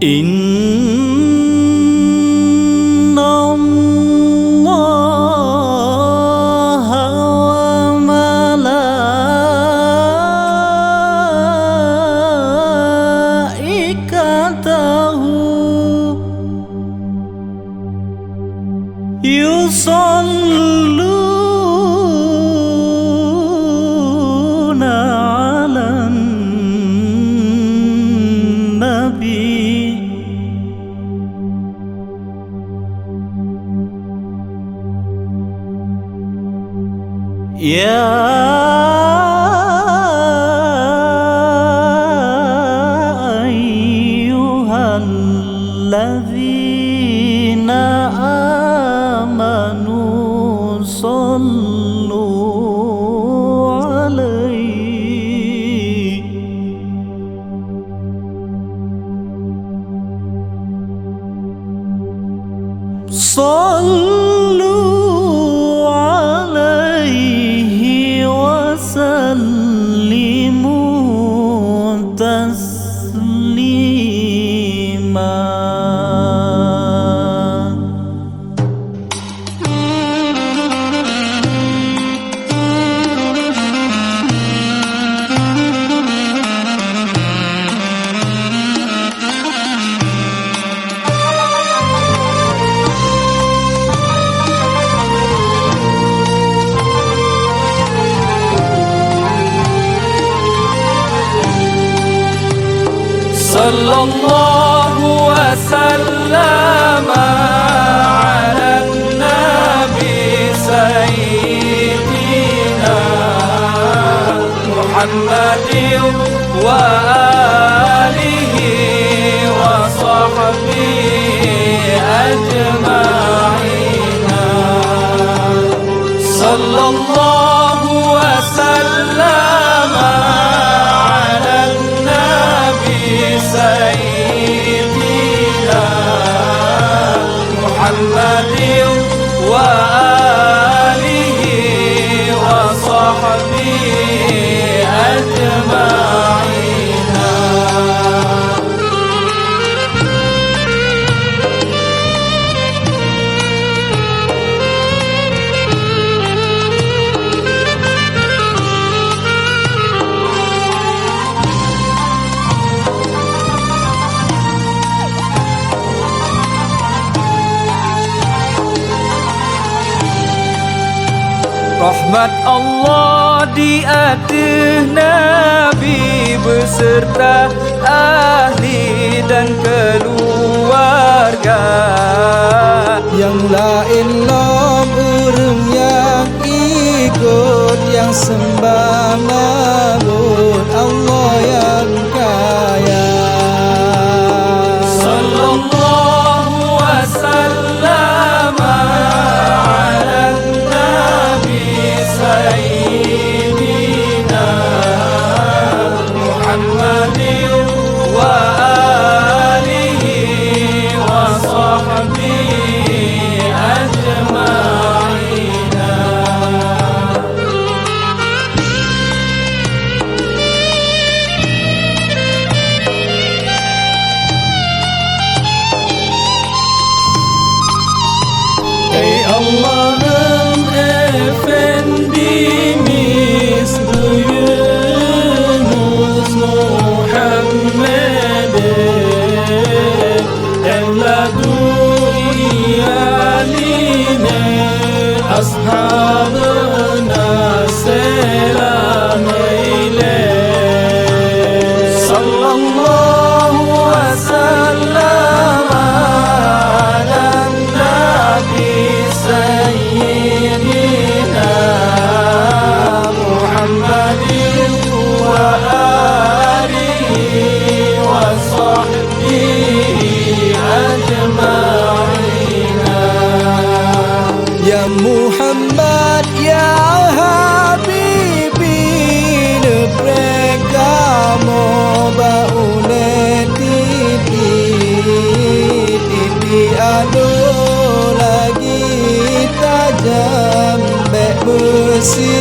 Innallaha wa malaikatahu yusalluna 'alan nabi. Ya ayyuhalladzina amanu sallu 'alaihi sallimu taslima. Sallallahu wa sallama ala nabi sayyidina Muhammadin wa alihi wa sahbihi ajma'ina. Sallallahu wa sallama Sayyidina Muhammadin wa alihi wa sahbihi ajma'ina. Rahmat Allah di atas Nabi beserta ahli dan keluarga. Yang lain lam urung yang ikut, yang sembah mabud Allah yang kaya. Sallallahu wa sallama Sayyidina Muhammadin wa alihi wa sahbihi ajma'ina. Ey Allah'ım Efendimiz Büyüğümüz Muhammed'e evladı iyaline ashabına selam eyle. Sallallahu ve sellem ala nabi sayyidina Muhammadin wa alihi wa sahbihi ajma'ina. Ya Muhammad ya Habibi nebrek kamu baune titi adu lagi tajam bek besi